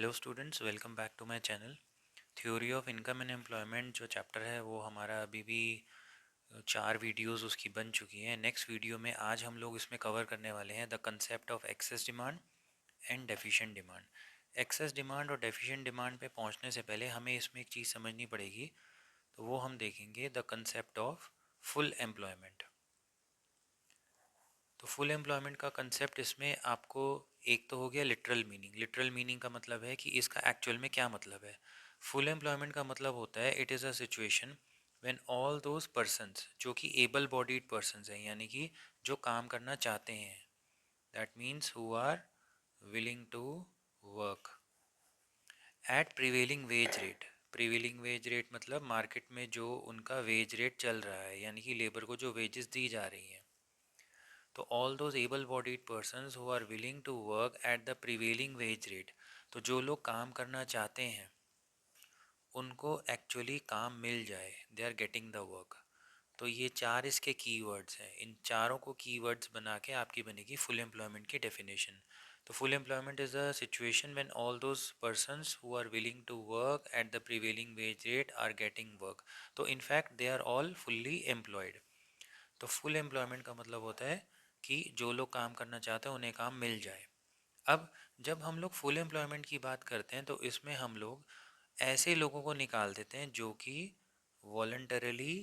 Hello students, welcome back to my channel. Theory of income and employment जो chapter है वो हमारा अभी भी 4 वीडियोस उसकी बन चुकी हैं। नेक्स्ट वीडियो में आज हम लोग इसमें कवर करने वाले हैं the concept of excess demand and deficient demand. Excess demand और डेफिशिएंट डिमांड पे पहुंचने से पहले हमें इसमें एक चीज़ समझनी पड़ेगी, तो वो हम देखेंगे the concept of full employment. तो फुल एम्प्लॉयमेंट का कंसेप्ट इसमें आपको एक तो हो गया लिटरल मीनिंग। लिटरल मीनिंग का मतलब है कि इसका एक्चुअल में क्या मतलब है। फुल एम्प्लॉयमेंट का मतलब होता है it is a situation when all those persons जो कि एबल बॉडीड पर्सन्स हैं, यानी कि जो काम करना चाहते हैं, that means who are willing to work at prevailing wage rate. Prevailing wage rate मतलब मार्केट में जो उनका वेज रेट चल रहा है, यानी कि लेबर को जो वेजेस दी जा रही हैं। तो all those able bodied persons who are willing to work at the prevailing wage rate, तो जो लोग काम करना चाहते हैं उनको एक्चुअली काम मिल जाए, they are getting the work. तो ये चार इसके कीवर्ड्स हैं। इन चारों को कीवर्ड्स बना के आपकी बनेगी फुल एम्प्लॉयमेंट की डेफिनेशन। तो full employment is a situation when all those persons who are willing to work at the prevailing wage rate are getting work. तो in fact they are all fully employed. तो full employment का मतलब होता है कि जो लोग काम करना चाहते हैं उन्हें काम मिल जाए। अब जब हम लोग फुल एम्प्लॉयमेंट की बात करते हैं तो इसमें हम लोग ऐसे लोगों को निकाल देते हैं जो कि वॉलंटरली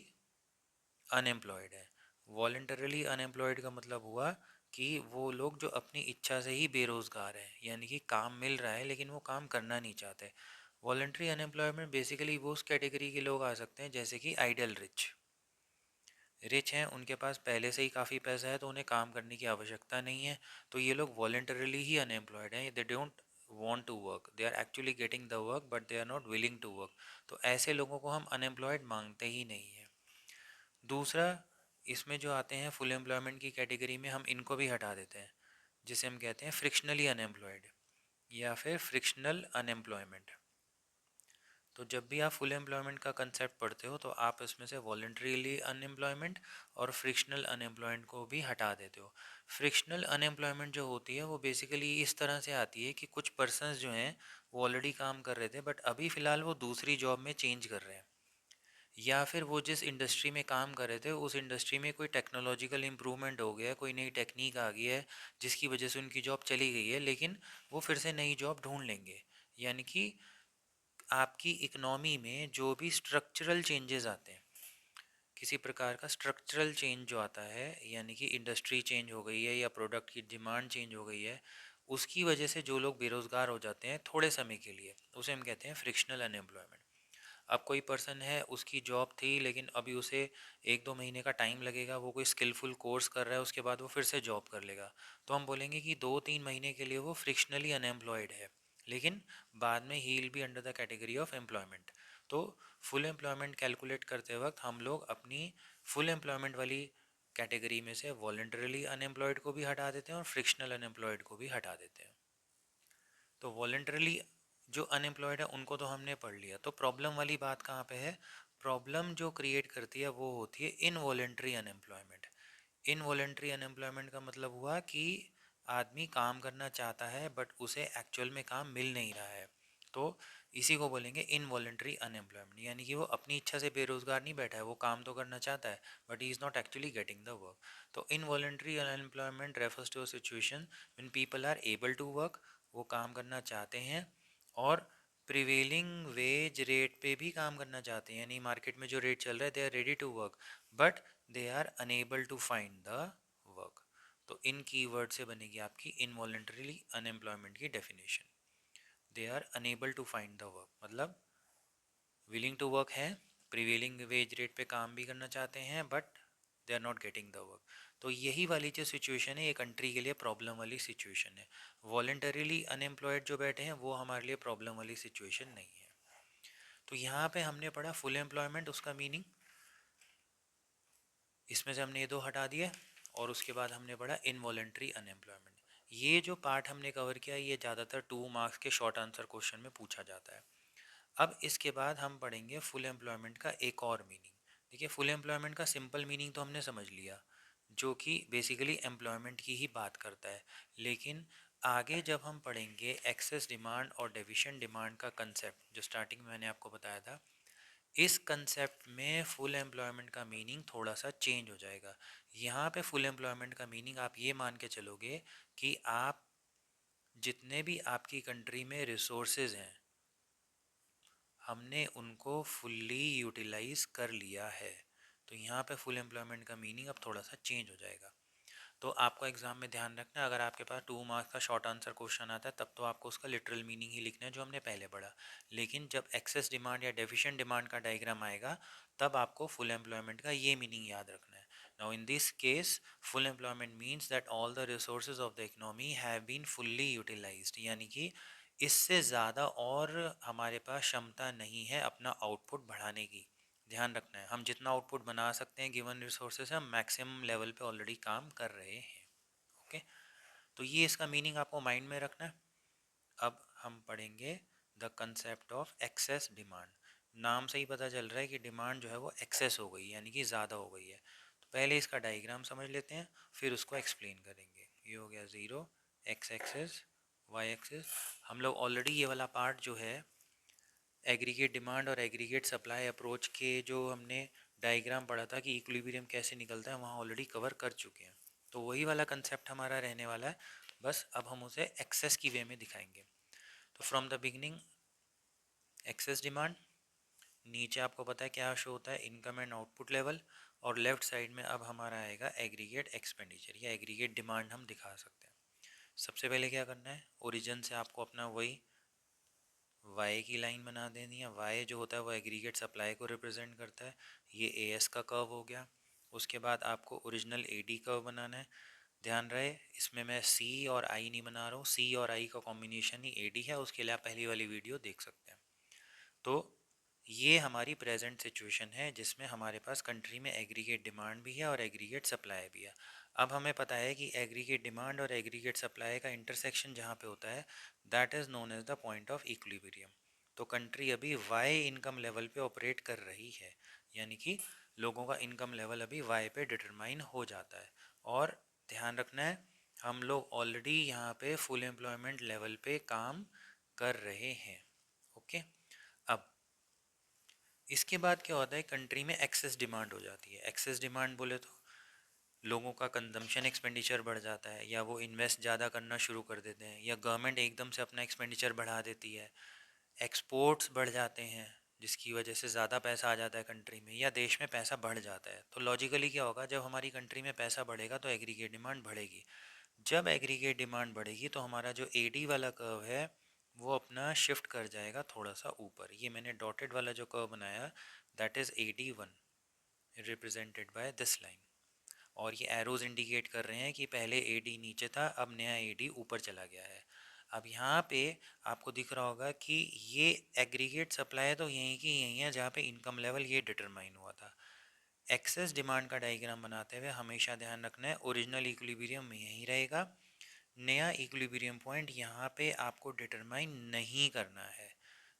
अनएम्प्लॉयड है। वॉलंटरली अनएम्प्लॉयड का मतलब हुआ कि वो लोग जो अपनी इच्छा से ही बेरोज़गार हैं, यानी कि काम मिल रहा है लेकिन वो काम करना नहीं चाहते। वॉलंटरी अनएम्प्लॉयमेंट बेसिकली वो उस कैटेगरी के लोग आ सकते हैं जैसे कि आइडल रिच हैं, उनके पास पहले से ही काफ़ी पैसा है तो उन्हें काम करने की आवश्यकता नहीं है। तो ये लोग वॉलंटरली ही अनएम्प्लॉयड हैं, they don't want to work, they are actually getting the work but they are not willing to work. तो ऐसे लोगों को हम अनएम्प्लॉयड मांगते ही नहीं है। दूसरा, इसमें जो आते हैं फुल एम्प्लॉयमेंट की कैटेगरी में हम इनको भी हटा देते हैं, जिसे हम कहते हैं फ्रिक्शनली अनएम्प्लॉयड या फिर फ्रिक्शनल अनएम्प्लॉयमेंट। तो जब भी आप फुल एम्प्लॉयमेंट का कंसेप्ट पढ़ते हो तो आप इसमें से वॉलंटरीली अनएम्प्लॉयमेंट और फ्रिक्शनल अनएम्प्लॉयमेंट को भी हटा देते हो। फ्रिक्शनल अनएम्प्लॉयमेंट जो होती है वो बेसिकली इस तरह से आती है कि कुछ पर्सन्स जो हैं वो ऑलरेडी काम कर रहे थे बट अभी फ़िलहाल वो दूसरी जॉब में चेंज कर रहे हैं, या फिर वो जिस इंडस्ट्री में काम कर रहे थे उस इंडस्ट्री में कोई टेक्नोलॉजिकल इम्प्रूवमेंट हो गया, कोई नई टेक्निक आ गई है जिसकी वजह से उनकी जॉब चली गई है, लेकिन वो फिर से नई जॉब ढूंढ लेंगे। यानी कि आपकी इकोनॉमी में जो भी स्ट्रक्चरल चेंजेस आते हैं, किसी प्रकार का स्ट्रक्चरल चेंज जो आता है, यानी कि इंडस्ट्री चेंज हो गई है या प्रोडक्ट की डिमांड चेंज हो गई है, उसकी वजह से जो लोग बेरोज़गार हो जाते हैं थोड़े समय के लिए, उसे हम कहते हैं फ्रिक्शनल अनएम्प्लॉयमेंट। अब कोई पर्सन है, उसकी जॉब थी लेकिन अभी उसे 1-2 महीने का टाइम लगेगा, वो कोई स्किलफुल कोर्स कर रहा है, उसके बाद वो फिर से जॉब कर लेगा। तो हम बोलेंगे कि 2-3 महीने के लिए वो फ्रिक्शनली अनएम्प्लॉयड है, लेकिन बाद में he will be under the category of employment. तो फुल एम्प्लॉयमेंट कैलकुलेट करते वक्त हम लोग अपनी फुल एम्प्लॉयमेंट वाली कैटेगरी में से वॉलंटरली अनएम्प्लॉयड को भी हटा देते हैं और फ्रिक्शनल अनएम्प्लॉयड को भी हटा देते हैं। तो वॉलंटरली जो अनएम्प्लॉयड है उनको तो हमने पढ़ लिया। तो प्रॉब्लम वाली बात कहाँ पे है? प्रॉब्लम जो क्रिएट करती है वो होती है इनवॉलेंट्री अनएम्प्लॉयमेंट। इनवॉलेंट्री अनएम्प्लॉयमेंट का मतलब हुआ कि आदमी काम करना चाहता है बट उसे एक्चुअल में काम मिल नहीं रहा है। तो इसी को बोलेंगे इनवॉलेंट्री अनएम्प्लॉयमेंट, यानी कि वो अपनी इच्छा से बेरोजगार नहीं बैठा है, वो काम तो करना चाहता है but he is not actually getting the work. तो involuntary unemployment refers to a situation when people are able to work, वो काम करना चाहते हैं और प्रिवेलिंग वेज रेट पे भी काम करना चाहते हैं, यानी मार्केट में जो रेट चल रहा है they are ready to work but they are unable to find the work. तो इन कीवर्ड से बनेगी आपकी इनवॉलेंटरीली अनएम्प्लॉयमेंट की definition. They are unable to find the work मतलब विलिंग टू वर्क है, प्रिवेलिंग वेज रेट पे काम भी करना चाहते हैं but they are not getting the work. तो यही वाली जो सिचुएशन है ये कंट्री के लिए प्रॉब्लम वाली सिचुएशन है। वॉलंटरीली अनएम्प्लॉयड जो बैठे हैं वो हमारे लिए प्रॉब्लम वाली सिचुएशन नहीं है। तो यहाँ पे हमने पढ़ा फुल एम्प्लॉयमेंट, उसका मीनिंग, इसमें से हमने ये दो हटा दिए, और उसके बाद हमने पढ़ा इनवॉलेंट्री अनएम्प्लॉयमेंट। ये जो पार्ट हमने कवर किया ये ज़्यादातर 2 मार्क्स के शॉर्ट आंसर क्वेश्चन में पूछा जाता है। अब इसके बाद हम पढ़ेंगे फुल एम्प्लॉयमेंट का एक और मीनिंग। देखिए, फुल एम्प्लॉयमेंट का सिंपल मीनिंग तो हमने समझ लिया, जो कि बेसिकली एम्प्लॉयमेंट की ही बात करता है, लेकिन आगे जब हम पढ़ेंगे एक्सेस डिमांड और डेफिशिएंट डिमांड का कंसेप्ट, जो स्टार्टिंग में मैंने आपको बताया था, इस कंसेप्ट में फुल एम्प्लॉयमेंट का मीनिंग थोड़ा सा चेंज हो जाएगा। यहाँ पे फुल एम्प्लॉयमेंट का मीनिंग आप ये मान के चलोगे कि आप जितने भी आपकी कंट्री में रिसोर्सेज हैं, हमने उनको फुल्ली यूटिलाइज कर लिया है। तो यहाँ पे फुल एम्प्लॉयमेंट का मीनिंग अब थोड़ा सा चेंज हो जाएगा। तो आपको एग्जाम में ध्यान रखना है, अगर आपके पास 2 मार्क्स का शॉर्ट आंसर क्वेश्चन आता है तब तो आपको उसका लिटरल मीनिंग ही लिखना है जो हमने पहले पढ़ा। लेकिन जब एक्सेस डिमांड या डेफिशिएंट डिमांड का डायग्राम आएगा तब आपको फुल एम्प्लॉयमेंट का ये मीनिंग याद रखना है। Now in this case full employment means that all the resources of the economy have been fully utilised, यानी कि इससे ज़्यादा और हमारे पास क्षमता नहीं है अपना आउटपुट बढ़ाने की। ध्यान रखना है, हम जितना आउटपुट बना सकते हैं गिवन रिसोर्सेज, हम मैक्सिमम लेवल पे ऑलरेडी काम कर रहे हैं। ओके, तो ये इसका मीनिंग आपको माइंड में रखना है। अब हम पढ़ेंगे the concept of excess demand. नाम से ही पता चल रहा है कि डिमांड जो है वो एक्सेस हो गई, यानी कि ज़्यादा हो गई है। तो पहले इसका डायग्राम समझ लेते हैं, फिर उसको एक्सप्लेन करेंगे। ये हो गया zero, X axis, Y axis. हम लोग ऑलरेडी ये वाला पार्ट जो है एग्रीगेट डिमांड और एग्रीगेट सप्लाई अप्रोच के जो हमने डायग्राम पढ़ा था कि इक्विलिब्रियम कैसे निकलता है, वहाँ ऑलरेडी कवर कर चुके हैं। तो वही वाला कंसेप्ट हमारा रहने वाला है, बस अब हम उसे एक्सेस की वे में दिखाएंगे। तो from the beginning excess demand, नीचे आपको पता है क्या शो होता है, इनकम एंड आउटपुट लेवल, और लेफ्ट साइड में अब हमारा आएगा एग्रीगेट एक्सपेंडिचर या एग्रीगेट डिमांड हम दिखा सकते हैं। सबसे पहले क्या करना है, ओरिजिन से आपको अपना वही वाई की लाइन बना देनी है। वाई जो होता है वो एग्रीगेट सप्लाई को रिप्रेजेंट करता है, ये ए एस का कर्व हो गया। उसके बाद आपको ओरिजिनल ए डी कर्व बनाना है। ध्यान रहे इसमें मैं सी और आई नहीं बना रहा हूँ, सी और आई का कॉम्बिनेशन ही ए डी है, उसके लिए आप पहली वाली वीडियो देख सकते हैं। तो ये हमारी प्रेजेंट सिचुएशन है जिसमें हमारे पास कंट्री में एग्रीगेट डिमांड भी है और एग्रीगेट सप्लाई भी है। अब हमें पता है कि एग्रीगेट डिमांड और एग्रीगेट सप्लाई का इंटरसेक्शन जहाँ पे होता है that is known as the point of equilibrium. तो कंट्री अभी वाई इनकम लेवल पे ऑपरेट कर रही है, यानी कि लोगों का इनकम लेवल अभी वाई पे डिटरमाइन हो जाता है। और ध्यान रखना है, हम लोग ऑलरेडी यहाँ पे फुल एम्प्लॉयमेंट लेवल पे काम कर रहे हैं। ओके, अब इसके बाद क्या होता है, कंट्री में एक्सेस डिमांड हो जाती है। एक्सेस डिमांड बोले तो लोगों का कंजम्पशन एक्सपेंडिचर बढ़ जाता है, या वो इन्वेस्ट ज़्यादा करना शुरू कर देते हैं, या गवर्नमेंट एकदम से अपना एक्सपेंडिचर बढ़ा देती है, एक्सपोर्ट्स बढ़ जाते हैं जिसकी वजह से ज़्यादा पैसा आ जाता है कंट्री में, या देश में पैसा बढ़ जाता है। तो लॉजिकली क्या होगा, जब हमारी कंट्री में पैसा बढ़ेगा तो एग्रीगेट डिमांड बढ़ेगी। जब एग्रीगेट डिमांड बढ़ेगी तो हमारा जो एडी वाला कर्व है वो अपना शिफ्ट कर जाएगा थोड़ा सा ऊपर। ये मैंने डॉटेड वाला जो कर्व बनाया that is AD1 represented by this line, और ये एरोज इंडिकेट कर रहे हैं कि पहले एडी नीचे था, अब नया एडी ऊपर चला गया है। अब यहाँ पे आपको दिख रहा होगा कि ये एग्रीगेट सप्लाई तो यहीं की यहीं है जहाँ पे इनकम लेवल ये डिटरमाइन हुआ था। एक्सेस डिमांड का डायग्राम बनाते हुए हमेशा ध्यान रखना है ओरिजिनल इक्विलिब्रियम में यहीं रहेगा, नया इक्विलिब्रियम पॉइंट यहाँ पे आपको डिटरमाइन नहीं करना है।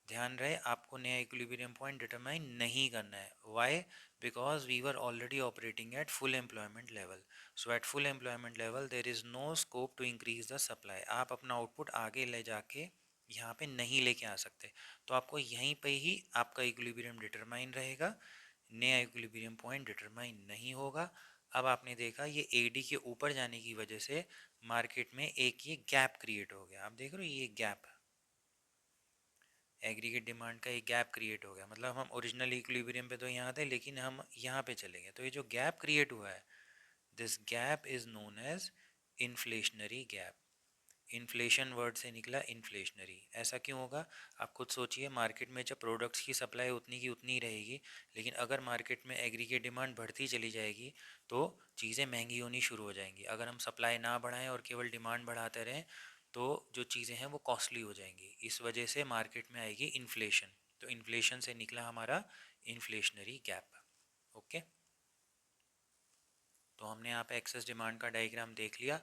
ध्यान रहे आपको नया इक्विलिब्रियम पॉइंट डिटरमाइन नहीं करना है। Why? Because we were already operating at full employment level. So at full employment level there is no scope to increase the supply. आप अपना आउटपुट आगे ले जाके यहाँ पे नहीं लेके आ सकते, तो आपको यहीं पे ही आपका इक्विलिब्रियम डिटरमाइन रहेगा, नया इक्विलिब्रियम पॉइंट डिटरमाइन नहीं होगा। अब आपने देखा ये एडी के ऊपर जाने की वजह से मार्केट में एक ये गैप क्रिएट हो गया। आप देख रहे हो ये गैप, एग्रीगेट डिमांड का एक गैप क्रिएट हो गया, मतलब हम ओरिजिनल इक्विलिब्रियम पे तो यहाँ थे लेकिन हम यहाँ पे चले गए। तो ये जो गैप क्रिएट हुआ है this gap is known as inflationary gap. Inflation word से निकला इन्फ्लेशनरी। ऐसा क्यों होगा, आप खुद सोचिए, मार्केट में जब प्रोडक्ट्स की सप्लाई उतनी की उतनी रहेगी, लेकिन अगर मार्केट में एग्रीगेट डिमांड बढ़ती चली जाएगी तो चीज़ें महंगी होनी शुरू हो जाएंगी। अगर हम सप्लाई ना बढ़ाएं और केवल डिमांड बढ़ाते रहें तो जो चीज़ें हैं वो कॉस्टली हो जाएंगी, इस वजह से मार्केट में आएगी इन्फ्लेशन। तो इन्फ्लेशन से निकला हमारा इन्फ्लेशनरी गैप। ओके, तो हमने यहाँ पे एक्सेस डिमांड का डायग्राम देख लिया।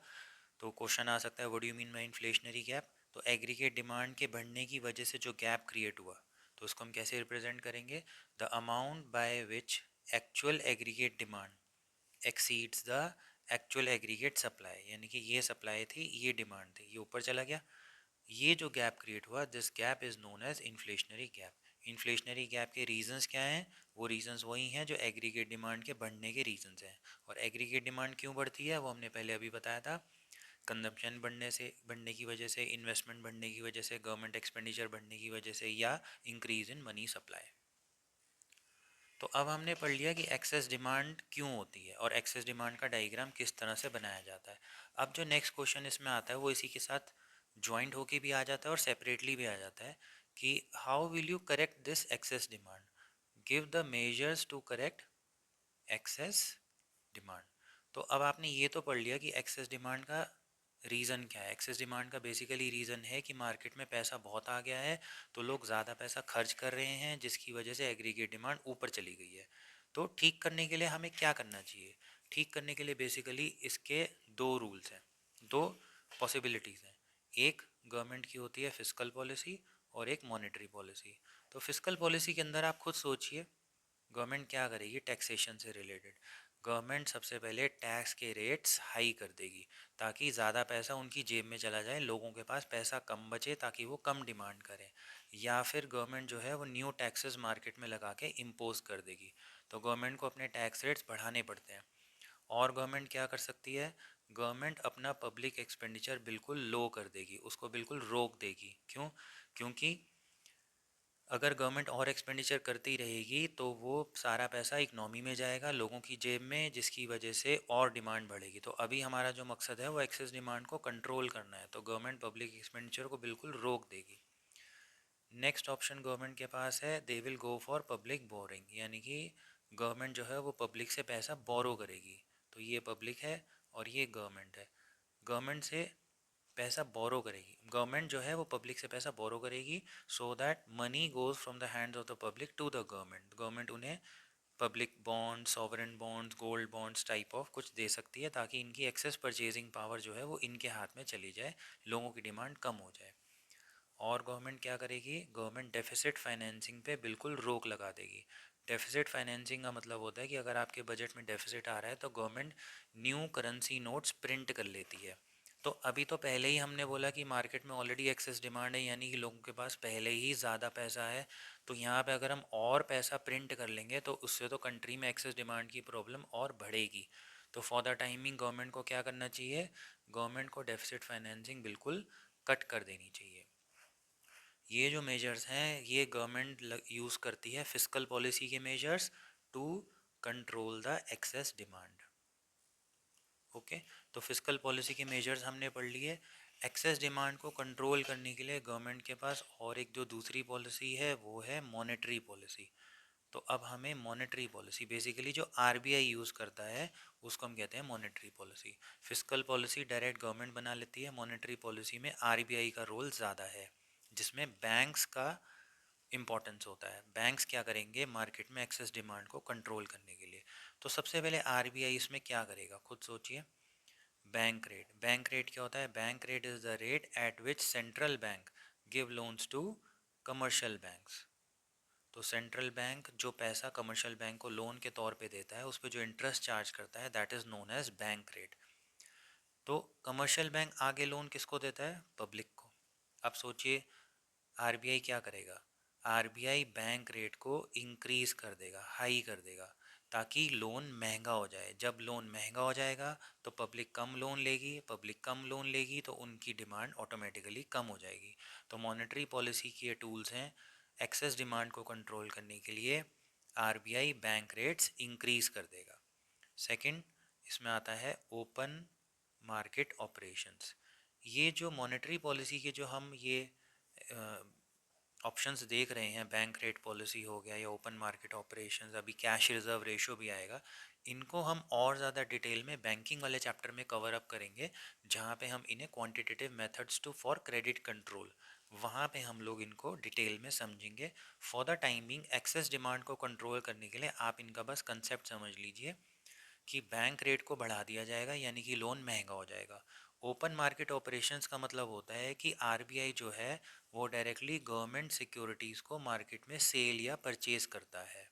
तो क्वेश्चन आ सकता है what do you mean by inflationary gap. तो एग्रीगेट डिमांड के बढ़ने की वजह से जो गैप क्रिएट हुआ तो उसको हम कैसे रिप्रेजेंट करेंगे, the amount by which actual aggregate demand exceeds the actual aggregate supply, यानी कि ये सप्लाई थी, ये डिमांड थी, ये ऊपर चला गया, ये जो गैप क्रिएट हुआ, this gap is known as inflationary gap. Inflationary gap के रीजंस क्या हैं? वो रीजंस वही हैं जो एग्रीगेट डिमांड के बढ़ने के रीजंस हैं। और एग्रीगेट डिमांड क्यों बढ़ती है वो हमने पहले अभी बताया था, कंजम्पशन बढ़ने की वजह से, इन्वेस्टमेंट बढ़ने की वजह से, गवर्नमेंट एक्सपेंडिचर बढ़ने की वजह से, या इंक्रीज इन मनी सप्लाई। तो अब हमने पढ़ लिया कि एक्सेस डिमांड क्यों होती है और एक्सेस डिमांड का डायग्राम किस तरह से बनाया जाता है। अब जो नेक्स्ट क्वेश्चन इसमें आता है वो इसी के साथ ज्वाइंट होके भी आ जाता है और सेपरेटली भी आ जाता है कि how will you correct this excess demand, give the measures to correct excess demand. तो अब आपने ये तो पढ़ लिया कि एक्सेस डिमांड का रीज़न क्या है। एक्सेस डिमांड का बेसिकली रीज़न है कि मार्केट में पैसा बहुत आ गया है, तो लोग ज़्यादा पैसा खर्च कर रहे हैं, जिसकी वजह से एग्रीगेट डिमांड ऊपर चली गई है। तो ठीक करने के लिए हमें क्या करना चाहिए? ठीक करने के लिए बेसिकली इसके दो रूल्स हैं, दो पॉसिबिलिटीज़ हैं। एक गवर्नमेंट की होती है फिस्कल पॉलिसी और एक मॉनेटरी पॉलिसी। तो फिस्कल पॉलिसी के अंदर आप खुद सोचिए, गवर्नमेंट क्या करेगी टैक्सेशन से रिलेटेड? गवर्नमेंट सबसे पहले टैक्स के रेट्स हाई कर देगी ताकि ज़्यादा पैसा उनकी जेब में चला जाए, लोगों के पास पैसा कम बचे ताकि वो कम डिमांड करें। या फिर गवर्नमेंट जो है वो न्यू टैक्सेस मार्केट में लगा के इम्पोज कर देगी। तो गवर्नमेंट को अपने टैक्स रेट्स बढ़ाने पड़ते हैं। और गवर्नमेंट क्या कर सकती है? गवर्नमेंट अपना पब्लिक एक्सपेंडिचर बिल्कुल लो कर देगी, उसको बिल्कुल रोक देगी। क्यों? क्योंकि अगर गवर्नमेंट और एक्सपेंडिचर करती रहेगी तो वो सारा पैसा इकनॉमी में जाएगा, लोगों की जेब में, जिसकी वजह से और डिमांड बढ़ेगी। तो अभी हमारा जो मकसद है वो एक्सेस डिमांड को कंट्रोल करना है, तो गवर्नमेंट पब्लिक एक्सपेंडिचर को बिल्कुल रोक देगी। नेक्स्ट ऑप्शन गवर्नमेंट के पास है, they will go for public boring, यानी कि गवर्नमेंट जो है वो पब्लिक से पैसा बोरो करेगी। तो ये पब्लिक है और ये गवर्नमेंट है। गवर्नमेंट से पैसा बोरो करेगी, गवर्नमेंट जो है वो पब्लिक से पैसा बोरो करेगी, so that money goes from the hands of the public to the government. Government उन्हें public bonds, sovereign bonds, gold bonds type of कुछ दे सकती है ताकि इनकी एक्सेस परचेजिंग पावर जो है वो इनके हाथ में चली जाए, लोगों की डिमांड कम हो जाए। और गवर्नमेंट क्या करेगी? गवर्नमेंट डेफिसिट फाइनेंसिंग पे बिल्कुल रोक लगा देगी। डेफिसिट फाइनेंसिंग का मतलब होता है कि अगर आपके बजट में डेफिसिट आ रहा है तो government new currency notes print कर लेती है। तो अभी तो पहले ही हमने बोला कि मार्केट में ऑलरेडी एक्सेस डिमांड है, यानी कि लोगों के पास पहले ही ज़्यादा पैसा है। तो यहाँ पे अगर हम और पैसा प्रिंट कर लेंगे तो उससे तो कंट्री में एक्सेस डिमांड की प्रॉब्लम और बढ़ेगी। तो फॉर द टाइमिंग गवर्नमेंट को क्या करना चाहिए? गवर्नमेंट को डेफिसिट फाइनेंसिंग बिल्कुल कट कर देनी चाहिए। ये जो मेजर्स हैं ये गवर्नमेंट यूज़ करती है फिस्कल पॉलिसी के measures to control the excess demand. Okay, तो फिस्कल पॉलिसी के मेजर्स हमने पढ़ लिए। एक्सेस डिमांड को कंट्रोल करने के लिए गवर्नमेंट के पास और एक जो दूसरी पॉलिसी है वो है मॉनेटरी पॉलिसी। तो अब हमें मॉनेटरी पॉलिसी, बेसिकली जो आरबीआई यूज़ करता है उसको हम कहते हैं monetary policy. Fiscal policy direct government बना लेती है, मॉनेटरी पॉलिसी में आरबीआई का रोल ज़्यादा है, जिसमें बैंक्स का इम्पोर्टेंस होता है। बैंक्स क्या करेंगे मार्केट में एक्सेस डिमांड को कंट्रोल करने के लिए? तो सबसे पहले आरबीआई इसमें क्या करेगा, खुद सोचिए। बैंक रेट, बैंक रेट क्या होता है? Bank rate is the rate at which central bank give loans to commercial banks. तो सेंट्रल बैंक जो पैसा कमर्शियल बैंक को लोन के तौर पे देता है उस पर जो इंटरेस्ट चार्ज करता है that is known as bank rate. तो कमर्शियल बैंक आगे लोन किसको देता है? पब्लिक को। अब सोचिए आरबीआई क्या करेगा? आरबीआई बैंक रेट को इंक्रीज कर देगा, हाई कर देगा, ताकि लोन महंगा हो जाए। जब लोन महंगा हो जाएगा तो पब्लिक कम लोन लेगी, पब्लिक कम लोन लेगी तो उनकी डिमांड ऑटोमेटिकली कम हो जाएगी। तो मॉनेटरी पॉलिसी के ये टूल्स हैं एक्सेस डिमांड को कंट्रोल करने के लिए। आरबीआई बैंक रेट्स इंक्रीज कर देगा। सेकंड, इसमें आता है ओपन मार्केट ऑपरेशंस। ये जो मॉनेटरी पॉलिसी के जो हम ये ऑप्शंस देख रहे हैं, बैंक रेट पॉलिसी हो गया या ओपन मार्केट ऑपरेशंस, अभी कैश रिजर्व रेशो भी आएगा, इनको हम और ज़्यादा डिटेल में बैंकिंग वाले चैप्टर में कवर अप करेंगे, जहाँ पे हम इन्हें quantitative methods to for credit control, वहाँ पे हम लोग इनको डिटेल में समझेंगे। For the timing excess demand को कंट्रोल करने के लिए आप इनका बस कंसेप्ट समझ लीजिए कि बैंक रेट को बढ़ा दिया जाएगा यानी कि लोन महंगा हो जाएगा। ओपन मार्केट ऑपरेशंस का मतलब होता है कि आरबीआई जो है वो डायरेक्टली गवर्नमेंट सिक्योरिटीज़ को मार्केट में सेल या परचेज करता है।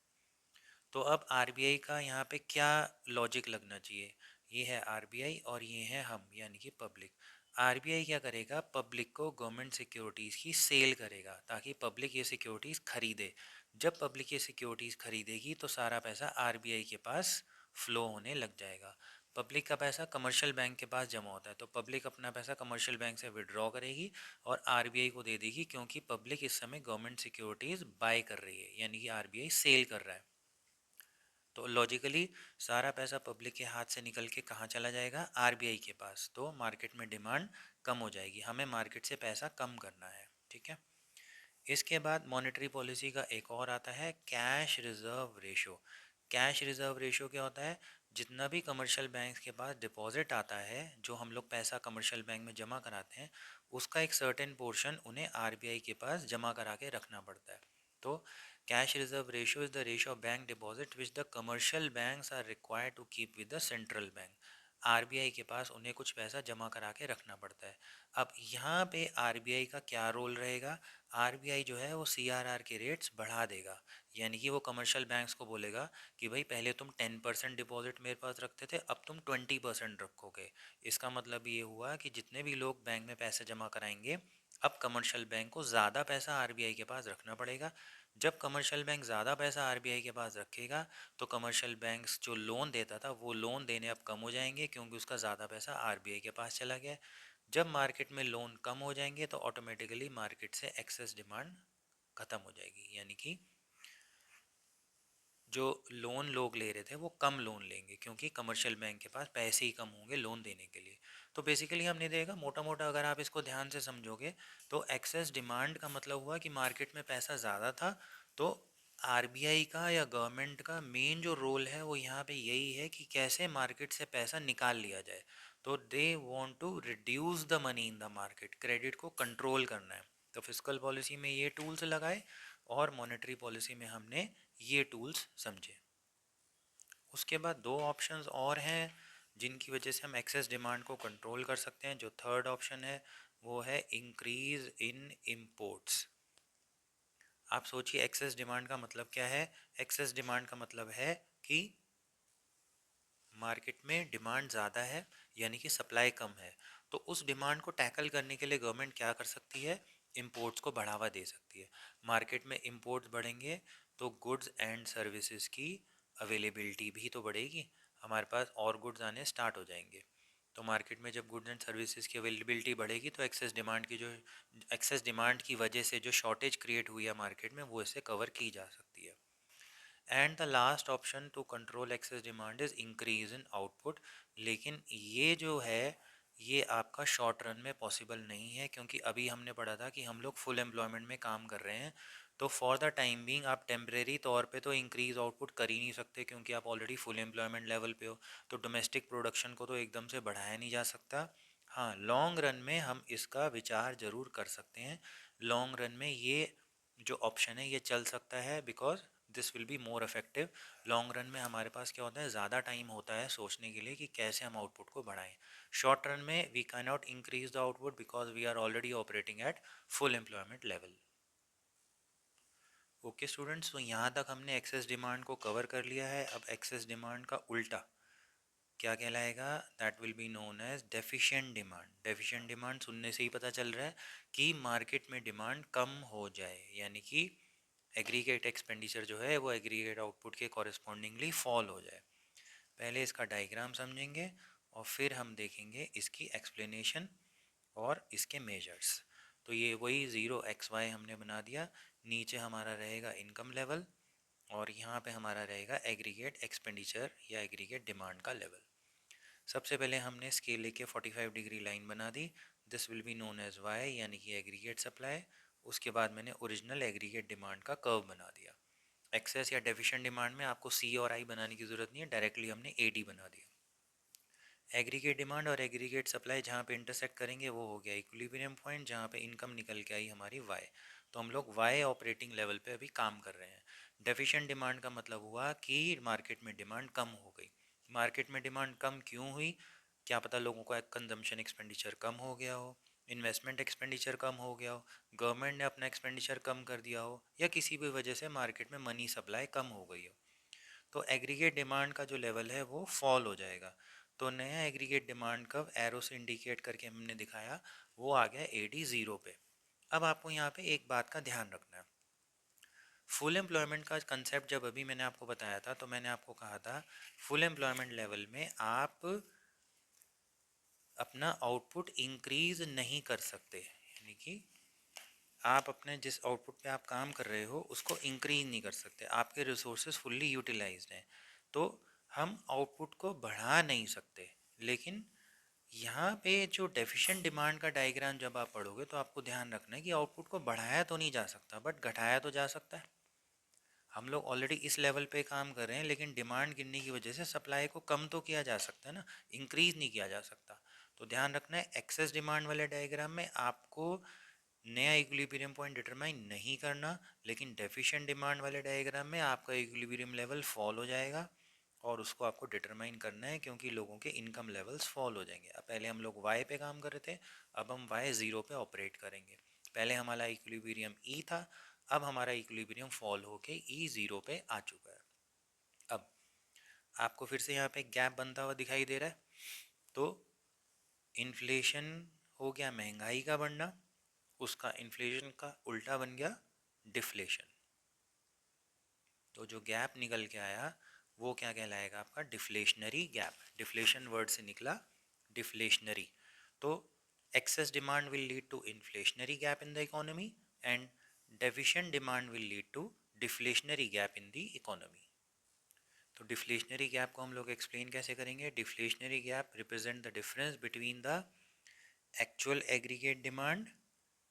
तो अब आरबीआई का यहाँ पे क्या लॉजिक लगना चाहिए? ये है आरबीआई और ये है हम यानी कि पब्लिक। आरबीआई क्या करेगा, पब्लिक को गवर्नमेंट सिक्योरिटीज़ की सेल करेगा ताकि पब्लिक ये सिक्योरिटीज़ खरीदे। जब पब्लिक ये सिक्योरिटीज़ खरीदेगी तो सारा पैसा आरबीआई के पास फ्लो होने लग जाएगा। पब्लिक का पैसा कमर्शियल बैंक के पास जमा होता है, तो पब्लिक अपना पैसा कमर्शियल बैंक से विड्रॉ करेगी और आरबीआई को दे देगी, क्योंकि पब्लिक इस समय गवर्नमेंट सिक्योरिटीज़ बाय कर रही है यानी कि आरबीआई सेल कर रहा है। तो लॉजिकली सारा पैसा पब्लिक के हाथ से निकल के कहाँ चला जाएगा, आरबीआई के पास। तो मार्केट में डिमांड कम हो जाएगी, हमें मार्केट से पैसा कम करना है, ठीक है। इसके बाद मॉनेटरी पॉलिसी का एक और आता है cash reserve ratio. Cash reserve ratio क्या होता है, जितना भी कमर्शियल बैंक के पास डिपॉजिट आता है, जो हम लोग पैसा कमर्शियल बैंक में जमा कराते हैं, उसका एक सर्टेन पोर्शन उन्हें आरबीआई के पास जमा करा के रखना पड़ता है। तो cash reserve ratio is the ratio of bank deposit which the commercial banks are required to keep with the central bank. RBI के पास उन्हें कुछ पैसा जमा करा के रखना पड़ता है। अब यहाँ पे आरबीआई का क्या रोल रहेगा, आरबीआई जो है वो सीआरआर के रेट्स बढ़ा देगा, यानी कि वो कमर्शियल बैंक्स को बोलेगा कि भाई पहले तुम 10% डिपॉजिट मेरे पास रखते थे, अब तुम 20% रखोगे। इसका मतलब ये हुआ कि जितने भी लोग बैंक में पैसे जमा कराएंगे, अब कमर्शियल बैंक को ज़्यादा पैसा आरबीआई के पास रखना पड़ेगा। जब कमर्शियल बैंक ज़्यादा पैसा आरबीआई के पास रखेगा तो कमर्शियल बैंक्स जो लोन देता था वो लोन देने अब कम हो जाएंगे, क्योंकि उसका ज़्यादा पैसा आरबीआई के पास चला गया। जब मार्केट में लोन कम हो जाएंगे तो ऑटोमेटिकली मार्केट से एक्सेस डिमांड ख़त्म हो जाएगी, यानी कि जो लोन लोग ले रहे थे वो कम लोन लेंगे, क्योंकि कमर्शियल बैंक के पास पैसे ही कम होंगे लोन देने के लिए। तो बेसिकली हमने देखा मोटा मोटा, अगर आप इसको ध्यान से समझोगे तो एक्सेस डिमांड का मतलब हुआ कि मार्केट में पैसा ज़्यादा था, तो आरबीआई का या गवर्नमेंट का मेन जो रोल है वो यहाँ पे यही है कि कैसे मार्केट से पैसा निकाल लिया जाए। तो they want to reduce the money in the market, credit को कंट्रोल करना है। तो फिस्कल पॉलिसी में ये टूल्स लगाए और मॉनेटरी पॉलिसी में हमने ये टूल्स समझे। उसके बाद दो ऑप्शंस और हैं जिनकी वजह से हम एक्सेस डिमांड को कंट्रोल कर सकते हैं। जो थर्ड ऑप्शन है वो है इंक्रीज इन इंपोर्ट्स। आप सोचिए एक्सेस डिमांड का मतलब क्या है। एक्सेस डिमांड का मतलब है कि मार्केट में डिमांड ज़्यादा है यानी कि सप्लाई कम है, तो उस डिमांड को टैकल करने के लिए गवर्नमेंट क्या कर सकती है, इंपोर्ट्स को बढ़ावा दे सकती है। मार्केट में इंपोर्ट्स बढ़ेंगे तो गुड्स एंड सर्विसेज की अवेलेबिलिटी भी तो बढ़ेगी, हमारे पास और गुड्स आने स्टार्ट हो जाएंगे। तो मार्केट में जब गुड्स एंड सर्विसेज की अवेलेबिलिटी बढ़ेगी तो एक्सेस डिमांड की वजह से जो शॉर्टेज क्रिएट हुई है मार्केट में वो इससे कवर की जा सकती है। And the last option to control excess demand is increase in output. लेकिन ये जो है ये आपका शॉर्ट रन में पॉसिबल नहीं है, क्योंकि अभी हमने पढ़ा था कि हम लोग फुल एम्प्लॉयमेंट में काम कर रहे हैं। तो फॉर द टाइम बीइंग आप टेम्परेरी तौर पे तो इंक्रीज आउटपुट कर ही नहीं सकते, क्योंकि आप ऑलरेडी फुल एम्प्लॉयमेंट लेवल पे हो। तो डोमेस्टिक प्रोडक्शन को तो एकदम से बढ़ाया नहीं जा सकता। हाँ, लॉन्ग रन में हम इसका विचार ज़रूर कर सकते हैं। लॉन्ग रन में ये जो ऑप्शन है ये चल सकता है, because this will be more effective. Long run में हमारे पास क्या होता है, ज़्यादा टाइम होता है सोचने के लिए कि कैसे हम आउटपुट को बढ़ाएं। शॉर्ट रन में we can not increase the output because we are already operating at full employment level. Okay students, तो यहाँ तक हमने एक्सेस डिमांड को कवर कर लिया है। अब एक्सेस डिमांड का उल्टा क्या कहलाएगा, that will be known as deficient demand. Deficient demand सुनने से ही पता चल रहा है कि मार्केट में डिमांड कम हो जाए, यानी कि एग्रीगेट एक्सपेंडिचर जो है वो एग्रीगेट आउटपुट के कॉरेस्पॉन्डिंगली फॉल हो जाए। पहले इसका डायग्राम समझेंगे और फिर हम देखेंगे इसकी एक्सप्लेनेशन और इसके मेजर्स। तो ये वही 0 XY हमने बना दिया। नीचे हमारा रहेगा इनकम लेवल और यहाँ पे हमारा रहेगा एग्रीगेट एक्सपेंडिचर या एग्रीगेट डिमांड का लेवल। सबसे पहले हमने स्केल लेके 45 डिग्री लाइन बना दी। This will be known as Y, यानी कि एग्रीगेट सप्लाई। उसके बाद मैंने ओरिजिनल एग्रीगेट डिमांड का कर्व बना दिया। एक्सेस या डेफिशिएंट डिमांड में आपको सी और आई बनाने की ज़रूरत नहीं है, डायरेक्टली हमने ए डी बना दिया। एग्रीगेट डिमांड और एग्रीगेट सप्लाई जहाँ पे इंटरसेक्ट करेंगे वो हो गया इक्विलिब्रियम पॉइंट, जहाँ पे इनकम निकल के आई हमारी वाई। तो हम लोग वाई ऑपरेटिंग लेवल पे अभी काम कर रहे हैं। डेफिशिएंट डिमांड का मतलब हुआ कि मार्केट में डिमांड कम हो गई। मार्केट में डिमांड कम क्यों हुई, क्या पता लोगों का कंजम्पशन एक्सपेंडिचर कम हो गया हो, इन्वेस्टमेंट एक्सपेंडिचर कम हो गया हो, गवर्नमेंट ने अपना एक्सपेंडिचर कम कर दिया हो, या किसी भी वजह से मार्केट में मनी सप्लाई कम हो गई हो। तो एग्रीगेट डिमांड का जो लेवल है वो फॉल हो जाएगा। तो नया एग्रीगेट डिमांड कर्व एरो से इंडिकेट करके हमने दिखाया, वो आ गया AD 0 पे। अब आपको यहाँ पे एक बात का ध्यान रखना है, फुल एम्प्लॉयमेंट का कंसेप्ट जब अभी मैंने आपको बताया था तो मैंने आपको कहा था फुल एम्प्लॉयमेंट लेवल में आप अपना आउटपुट इंक्रीज नहीं कर सकते, यानी कि आप अपने जिस आउटपुट पे आप काम कर रहे हो उसको इंक्रीज नहीं कर सकते, आपके रिसोर्सेज फुल्ली यूटिलाइज्ड हैं, तो हम आउटपुट को बढ़ा नहीं सकते। लेकिन यहाँ पे जो डेफिशिएंट डिमांड का डायग्राम जब आप पढ़ोगे तो आपको ध्यान रखना है कि आउटपुट को बढ़ाया तो नहीं जा सकता बट घटाया तो जा सकता है। हम लोग ऑलरेडी इस लेवल पे काम कर रहे हैं, लेकिन डिमांड गिरने की वजह से सप्लाई को कम तो किया जा सकता है ना, इंक्रीज नहीं किया जा सकता। तो ध्यान रखना है एक्सेस डिमांड वाले डायग्राम में आपको नया इक्विलिब्रियम पॉइंट डिटरमाइन नहीं करना, लेकिन डेफिशिएंट डिमांड वाले डायग्राम में आपका इक्विलिब्रियम लेवल फॉल हो जाएगा और उसको आपको डिटरमाइन करना है, क्योंकि लोगों के इनकम लेवल्स फॉल हो जाएंगे। अब पहले हम लोग वाई पे काम कर रहे थे, अब हम वाई ज़ीरो पे ऑपरेट करेंगे। पहले हमारा इक्विलिब्रियम ई था, अब हमारा इक्विलिब्रियम फॉल होके ई ज़ीरो पे आ चुका है। अब आपको फिर से यहाँ पे गैप बनता हुआ दिखाई दे रहा है, तो इन्फ्लेशन हो गया महंगाई का बढ़ना, उसका इन्फ्लेशन का उल्टा बन गया डिफ्लेशन। तो जो गैप निकल के आया वो क्या कहलाएगा, आपका डिफ्लेशनरी गैप। डिफ्लेशन वर्ड से निकला डिफ्लेशनरी। तो excess demand will lead to inflationary gap in the economy and deficient demand will lead to deflationary gap in the economy. तो डिफ्लेशनरी गैप को हम लोग एक्सप्लेन कैसे करेंगे, deflationary gap represent the difference between the actual aggregate demand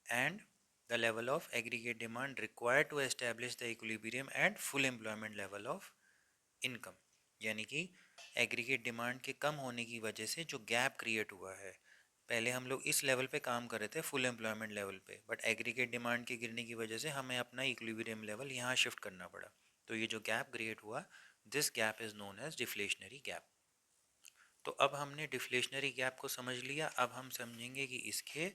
and the level of aggregate demand required to establish the equilibrium at full employment level of income। यानी कि aggregate demand के कम होने की वजह से जो गैप क्रिएट हुआ है, पहले हम लोग इस लेवल पे काम कर रहे थे फुल एम्प्लॉयमेंट लेवल पे, बट एग्रीगेट डिमांड के गिरने की वजह से हमें अपना इक्विलिब्रियम लेवल यहाँ शिफ्ट करना पड़ा। तो ये जो गैप क्रिएट हुआ, this gap is known as deflationary gap. तो अब हमने डिफ्लेशनरी गैप को समझ लिया, अब हम समझेंगे कि इसके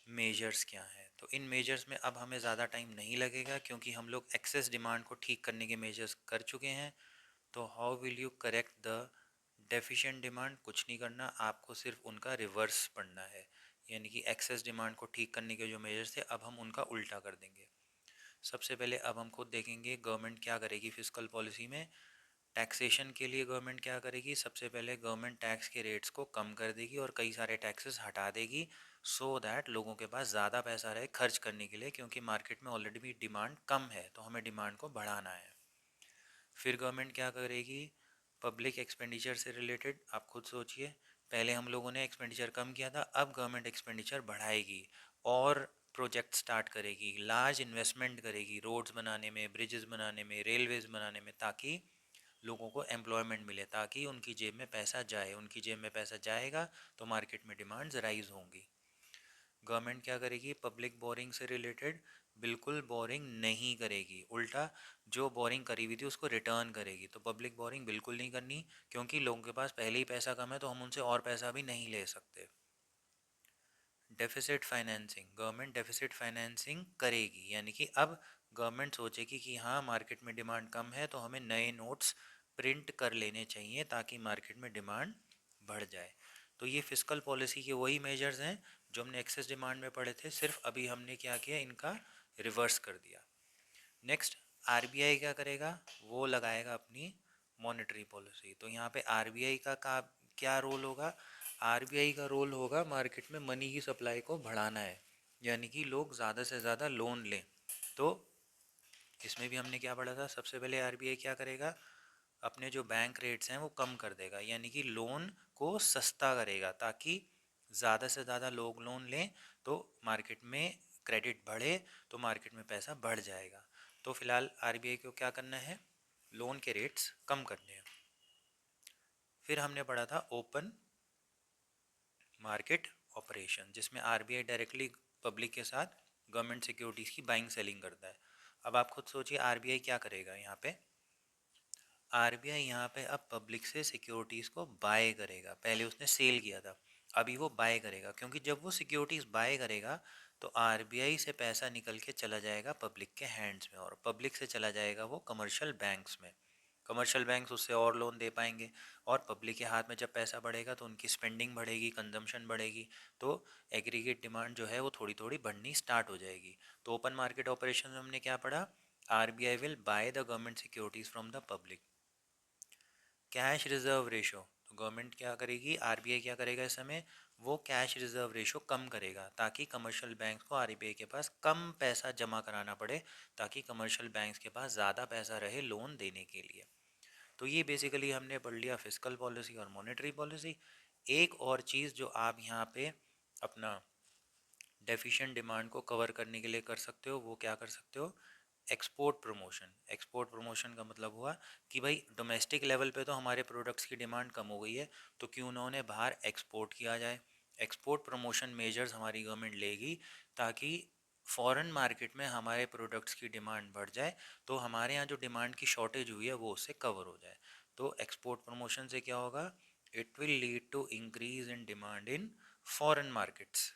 मेजर्स क्या हैं। तो इन मेजर्स में अब हमें ज़्यादा टाइम नहीं लगेगा, क्योंकि हम लोग एक्सेस डिमांड को ठीक करने के मेजर्स कर चुके हैं। तो how will you correct the deficient demand, कुछ नहीं करना, आपको सिर्फ उनका रिवर्स पढ़ना है। यानी कि एक्सेस डिमांड को ठीक करने के जो मेजर्स थे अब हम उनका उल्टा कर देंगे। सबसे पहले अब हम खुद देखेंगे गवर्नमेंट क्या करेगी फिस्कल पॉलिसी में। टैक्सेशन के लिए गवर्नमेंट क्या करेगी, सबसे पहले गवर्नमेंट टैक्स के रेट्स को कम कर देगी और कई सारे टैक्सेस हटा देगी, सो दैट लोगों के पास ज़्यादा पैसा रहे खर्च करने के लिए, क्योंकि मार्केट में ऑलरेडी भी डिमांड कम है तो हमें डिमांड को बढ़ाना है। फिर गवर्नमेंट क्या करेगी, पब्लिक एक्सपेंडिचर से रिलेटेड आप खुद सोचिए, पहले हम लोगों ने एक्सपेंडिचर कम किया था, अब गवर्नमेंट एक्सपेंडिचर बढ़ाएगी और प्रोजेक्ट स्टार्ट करेगी, लार्ज इन्वेस्टमेंट करेगी रोड्स बनाने में, ब्रिजेस बनाने में, रेलवेज बनाने में, ताकि लोगों को एम्प्लॉयमेंट मिले, ताकि उनकी जेब में पैसा जाए। उनकी जेब में पैसा जाएगा तो मार्केट में डिमांड्स राइज होंगी। गवर्नमेंट क्या करेगी, पब्लिक बोरिंग से रिलेटेड बिल्कुल बोरिंग नहीं करेगी, उल्टा जो बोरिंग करी हुई थी उसको रिटर्न करेगी। तो पब्लिक बोरिंग बिल्कुल नहीं करनी, क्योंकि लोगों के पास पहले ही पैसा कम है तो हम उनसे और पैसा भी नहीं ले सकते। Deficit financing, government deficit financing करेगी, यानी कि अब गवर्नमेंट सोचेगी कि हाँ मार्केट में डिमांड कम है तो हमें नए नोट्स प्रिंट कर लेने चाहिए ताकि मार्केट में डिमांड बढ़ जाए। तो ये फिस्कल पॉलिसी के वही मेजर्स हैं जो हमने एक्सेस डिमांड में पढ़े थे, सिर्फ अभी हमने क्या किया, इनका रिवर्स कर दिया। नेक्स्ट आरबीआई क्या करेगा, वो लगाएगा अपनी मॉनेटरी पॉलिसी। तो यहाँ पे आरबीआई का क्या रोल होगा, आरबीआई का रोल होगा मार्केट में मनी की सप्लाई को बढ़ाना है, यानी कि लोग ज़्यादा से ज़्यादा लोन लें। तो इसमें भी हमने क्या पढ़ा था, सबसे पहले आरबीआई क्या करेगा, अपने जो बैंक रेट्स हैं वो कम कर देगा, यानी कि लोन को सस्ता करेगा ताकि ज़्यादा से ज़्यादा लोग लोन लें, तो मार्केट में क्रेडिट बढ़े तो मार्केट में पैसा बढ़ जाएगा। तो फिलहाल आरबीआई को क्या करना है, लोन के रेट्स कम करने हैं। फिर हमने पढ़ा था ओपन मार्केट ऑपरेशन, जिसमें आरबीआई डायरेक्टली पब्लिक के साथ गवर्नमेंट सिक्योरिटीज़ की बाइंग सेलिंग करता है। अब आप खुद सोचिए आरबीआई क्या करेगा यहाँ पे, आरबीआई यहाँ पे अब पब्लिक से सिक्योरिटीज़ को बाय करेगा। पहले उसने सेल किया था, अभी वो बाय करेगा, क्योंकि जब वो सिक्योरिटीज़ बाय करेगा तो आरबीआई से पैसा निकल के चला जाएगा पब्लिक के हैंड्स में और पब्लिक से चला जाएगा वो कमर्शियल बैंक्स में। कमर्शियल बैंक्स उससे और लोन दे पाएंगे, और पब्लिक के हाथ में जब पैसा बढ़ेगा तो उनकी स्पेंडिंग बढ़ेगी, कंजम्पशन बढ़ेगी, तो एग्रीगेट डिमांड जो है वो थोड़ी थोड़ी बढ़नी स्टार्ट हो जाएगी। तो ओपन मार्केट ऑपरेशन में हमने क्या पढ़ा, RBI will by the government securities from the public. Cash reserve ratio, तो गवर्नमेंट क्या करेगी, आरबीआई क्या करेगा इस समय, वो कैश रिजर्व रेशो कम करेगा ताकि कमर्शियल बैंक्स को आरबीआई के पास कम पैसा जमा कराना पड़े, ताकि कमर्शियल बैंक्स के पास ज़्यादा पैसा रहे लोन देने के लिए। तो ये बेसिकली हमने पढ़ लिया फिस्कल पॉलिसी और मॉनेटरी पॉलिसी। एक और चीज़ जो आप यहाँ पे अपना डेफिशिएंट डिमांड को कवर करने के लिए कर सकते हो, वो क्या कर सकते हो, एक्सपोर्ट प्रमोशन। एक्सपोर्ट प्रमोशन का मतलब हुआ कि भाई डोमेस्टिक लेवल पे तो हमारे प्रोडक्ट्स की डिमांड कम हो गई है, तो क्यों ना उन्हें बाहर एक्सपोर्ट किया जाए। एक्सपोर्ट प्रमोशन मेजर्स हमारी गवर्नमेंट लेगी ताकि फॉरेन मार्केट में हमारे प्रोडक्ट्स की डिमांड बढ़ जाए, तो हमारे यहाँ जो डिमांड की शॉर्टेज हुई है वो उससे कवर हो जाए। तो एक्सपोर्ट प्रमोशन से क्या होगा, it will lead to increase in demand in foreign markets.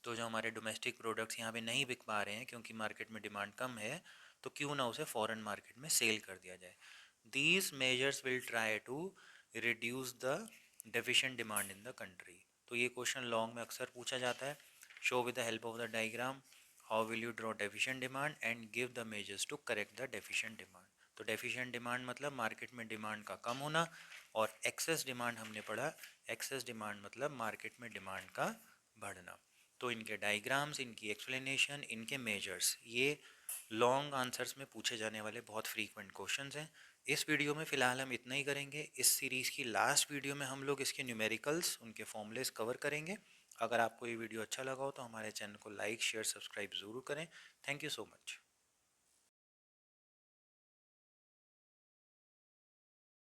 तो जो हमारे डोमेस्टिक प्रोडक्ट्स यहाँ पे नहीं बिक पा रहे हैं क्योंकि मार्केट में डिमांड कम है, तो क्यों ना उसे फॉरेन मार्केट में सेल कर दिया जाए। These measures will try to reduce the deficient demand in the country. तो ये क्वेश्चन लॉन्ग में अक्सर पूछा जाता है। Show with the help of the diagram how will you draw deficient demand and give the measures to correct the deficient demand. तो deficient demand मतलब market में डिमांड का कम होना, और एक्सेस डिमांड हमने पढ़ा, एक्सेस डिमांड मतलब मार्केट में डिमांड का बढ़ना। तो इनके डायग्राम्स, इनकी एक्सप्लेनेशन, इनके मेजर्स, ये लॉन्ग आंसर्स में पूछे जाने वाले बहुत फ्रीक्वेंट क्वेश्चंस हैं। इस वीडियो में फ़िलहाल हम इतना ही करेंगे। इस सीरीज़ की लास्ट वीडियो में हम लोग इसके न्यूमेरिकल्स, उनके फॉर्मूलेस कवर करेंगे। अगर आपको ये वीडियो अच्छा लगा हो तो हमारे चैनल को लाइक शेयर सब्सक्राइब ज़रूर करें। Thank you so much.